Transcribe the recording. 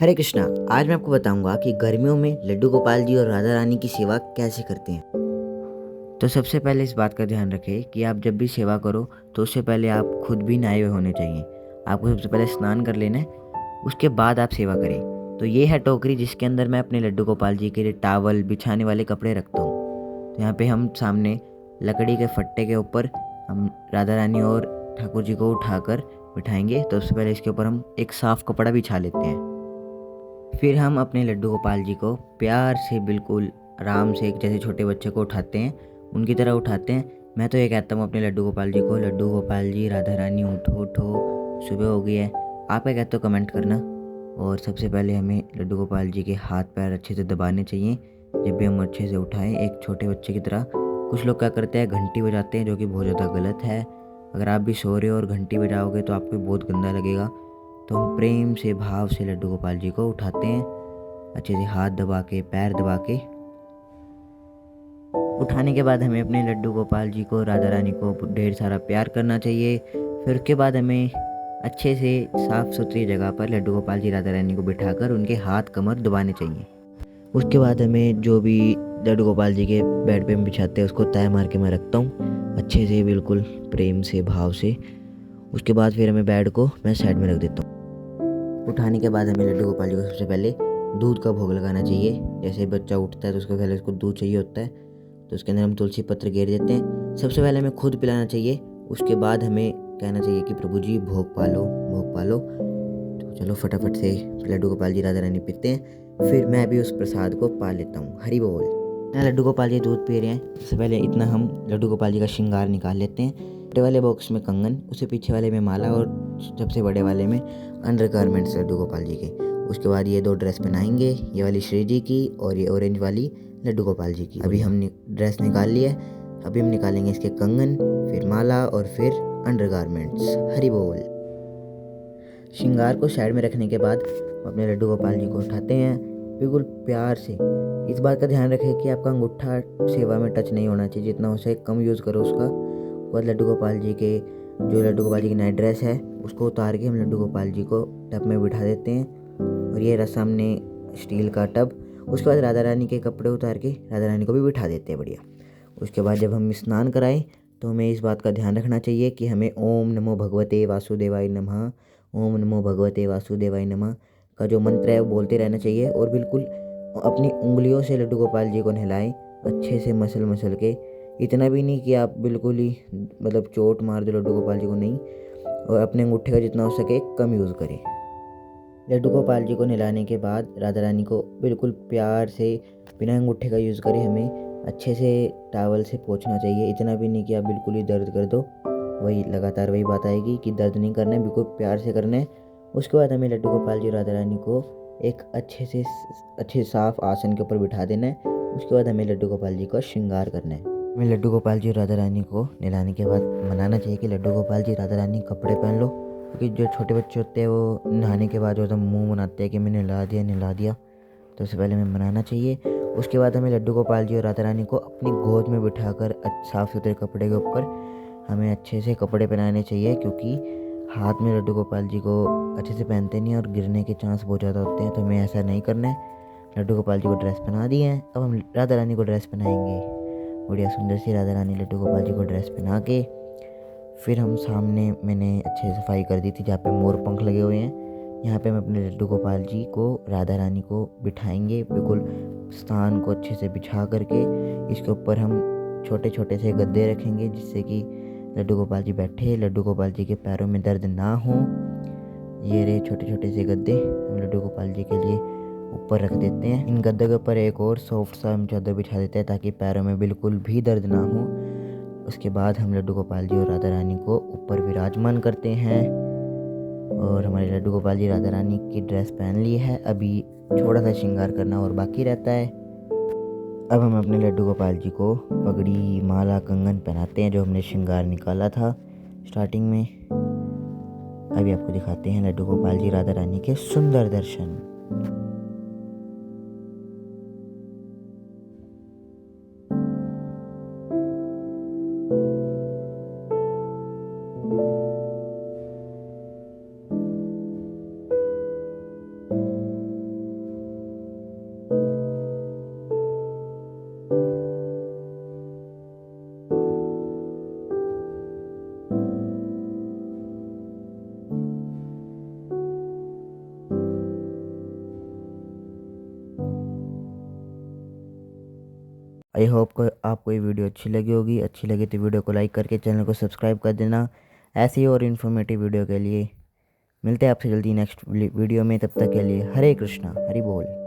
हरे कृष्णा। आज मैं आपको बताऊंगा कि गर्मियों में लड्डू गोपाल जी और राधा रानी की सेवा कैसे करते हैं। तो सबसे पहले इस बात का ध्यान रखें कि आप जब भी सेवा करो तो उससे पहले आप खुद भी नहाए हुए होने चाहिए। आपको सबसे पहले स्नान कर लेना है, उसके बाद आप सेवा करें। तो ये है टोकरी जिसके अंदर मैं अपने लड्डू गोपाल जी के लिए टावल बिछाने वाले कपड़े रखता हूँ। तो यहाँ पे हम सामने लकड़ी के फट्टे के ऊपर हम राधा रानी और ठाकुर जी को उठाकर बिठाएंगे। तो उससे पहले इसके ऊपर हम एक साफ कपड़ा बिछा लेते हैं। फिर हम अपने लड्डू गोपाल जी को प्यार से बिल्कुल आराम से एक जैसे छोटे बच्चे को उठाते हैं, उनकी तरह उठाते हैं। मैं तो ये कहता हूँ अपने लड्डू गोपाल जी को, लड्डू गोपाल जी राधा रानी उठो उठो, सुबह हो गई है। आप क्या कहते हो कमेंट करना। और सबसे पहले हमें लड्डू गोपाल जी के हाथ पैर अच्छे से दबाने चाहिए जब भी हम अच्छे से उठाएं, एक छोटे बच्चे की तरह। कुछ लोग क्या करते हैं, घंटी बजाते हैं, जो कि बहुत ज़्यादा गलत है। अगर आप भी सो रहे हो और घंटी बजाओगे तो आपको बहुत गंदा लगेगा। तो हम प्रेम से भाव से लड्डू गोपाल जी को उठाते हैं, अच्छे से हाथ दबा के पैर दबा के। उठाने के बाद हमें अपने लड्डू गोपाल जी को राधा रानी को ढेर सारा प्यार करना चाहिए। फिर उसके बाद हमें अच्छे से साफ़ सुथरी जगह पर लड्डू गोपाल जी राधा रानी को बिठाकर उनके हाथ कमर दबाने चाहिए। उसके बाद हमें जो भी लड्डू गोपाल जी के बेड पे हम बिछाते हैं उसको तय मार के मैं रखता हूँ अच्छे से, बिल्कुल प्रेम से भाव से। उसके बाद फिर हमें बेड को मैं साइड में रख देता हूँ। उठाने के बाद हमें लड्डू गोपाल जी को सबसे पहले दूध का भोग लगाना चाहिए। जैसे बच्चा उठता है तो उसको पहले उसको दूध चाहिए होता है, तो उसके अंदर हम तुलसी पत्र गेर देते हैं। सबसे पहले हमें खुद पिलाना चाहिए, उसके बाद हमें कहना चाहिए कि प्रभु जी भोग पालो भोग पालो। तो चलो फटाफट से लड्डू गोपाल जी राधा रानी पीते हैं, फिर मैं भी उस प्रसाद को पा लेता हूँ। हरि बोल। ना लड्डू गोपाल जी दूध पी रहे हैं, सबसे पहले इतना हम लड्डू गोपाल जी का श्रृंगार निकाल लेते हैं। छोटे वाले बॉक्स में कंगन, उससे पीछे वाले में माला और सबसे बड़े वाले में अंडर गारमेंट्स लड्डू गोपाल जी के। उसके बाद ये दो ड्रेस पहनाएंगे, ये वाली श्री जी की और ये ऑरेंज वाली लड्डू गोपाल जी की। अभी हम ड्रेस निकाल लिए, अभी हम निकालेंगे इसके कंगन, फिर माला और फिर अंडर गारमेंट्स। हरि बोल। श्रृंगार को साइड में रखने के बाद अपने लड्डू गोपाल जी को उठाते हैं बिल्कुल प्यार से। इस बात का ध्यान रखें कि आपका अंगूठा सेवा में टच नहीं होना चाहिए, जितना हो सके कम यूज़ करो उसका। बाद लड्डू गोपाल जी के जो लड्डू गोपाल जी की नाइट ड्रेस है उसको उतार के हम लड्डू गोपाल जी को टब में बिठा देते हैं, और ये रहा सामने स्टील का टब। उसके बाद राधा रानी के कपड़े उतार के राधा रानी को भी बिठा देते हैं बढ़िया। उसके बाद जब हम स्नान कराएं तो हमें इस बात का ध्यान रखना चाहिए कि हमें ओम नमो भगवते वासुदेवाय नमः, ओम नमो भगवते वासुदेवाय नमः का जो मंत्र है वो बोलते रहना चाहिए। और बिल्कुल अपनी उंगलियों से लड्डू गोपाल जी को नहलाएं अच्छे से, मसल मसल के। इतना भी नहीं कि आप बिल्कुल ही मतलब चोट मार दो लड्डू गोपाल जी को, नहीं। और अपने अंगूठे का जितना हो सके कम यूज़ करें। लड्डू गोपाल जी को नहलाने के बाद राधा रानी को बिल्कुल प्यार से बिना अंगूठे का यूज़ करें हमें अच्छे से टावल से पोंछना चाहिए। इतना भी नहीं कि आप बिल्कुल ही दर्द कर दो, वही लगातार वही बात आएगी कि दर्द नहीं करना है, बिल्कुल प्यार से करना है। उसके बाद हमें लड्डू गोपाल जी राधा रानी को एक अच्छे साफ आसन के ऊपर बिठा देना है। उसके बाद हमें लड्डू गोपाल जी का श्रृंगार करना है। हमें लड्डू गोपाल जी राधा रानी को नहलाने के बाद मनाना चाहिए कि लड्डू गोपाल जी राधा रानी कपड़े पहन लो, क्योंकि जो छोटे बच्चे होते हैं वो नहाने के बाद जो एकदम मुँह बनाते हैं कि मैंने नहला दिया। तो उससे पहले हमें मनाना चाहिए। उसके बाद हमें लड्डू गोपाल जी और राधा रानी को अपनी गोद में बिठाकर साफ़ सुथरे कपड़े के ऊपर हमें अच्छे से कपड़े पहनाने चाहिए, क्योंकि हाथ में लड्डू गोपाल जी को अच्छे से पहनते नहीं और गिरने के चांस बहुत ज़्यादा होते हैं। तो हमें ऐसा नहीं करना है। लड्डू गोपाल जी को ड्रेस पहना दिए हैं, अब हम राधा रानी को ड्रेस पहनाएंगे। बढ़िया सुंदर सी राधा रानी लड्डू गोपाल जी को ड्रेस पहना के फिर हम सामने मैंने अच्छे से सफाई कर दी थी जहाँ पे मोर पंख लगे हुए हैं, यहाँ पे हम अपने लड्डू गोपाल जी को राधा रानी को बिठाएंगे बिल्कुल स्थान को अच्छे से बिछा करके। इसके ऊपर हम छोटे छोटे से गद्दे रखेंगे जिससे कि लड्डू गोपाल जी बैठे, लड्डू गोपाल जी के पैरों में दर्द ना हो। ये रहे छोटे छोटे से गद्दे हम लड्डू गोपाल जी के लिए ऊपर रख देते हैं। इन गद्दे के ऊपर एक और सॉफ्ट सा हम चादर बिछा देते हैं ताकि पैरों में बिल्कुल भी दर्द ना हो। उसके बाद हम लड्डू गोपाल जी और राधा रानी को ऊपर विराजमान करते हैं, और हमारे लड्डू गोपाल जी राधा रानी की ड्रेस पहन ली है। अभी थोड़ा सा श्रृंगार करना और बाकी रहता है। अब हम अपने लड्डू गोपाल जी को पगड़ी माला कंगन पहनाते हैं जो हमने श्रृंगार निकाला था स्टार्टिंग में। अभी आपको दिखाते हैं लड्डू गोपाल जी राधा रानी के सुंदर दर्शन। आई होप को आपको ये वीडियो अच्छी लगी होगी। अच्छी लगी तो वीडियो को लाइक करके चैनल को सब्सक्राइब कर देना। ऐसी और इन्फॉर्मेटिव वीडियो के लिए मिलते हैं आपसे जल्दी नेक्स्ट वीडियो में। तब तक के लिए हरे कृष्णा हरि बोल।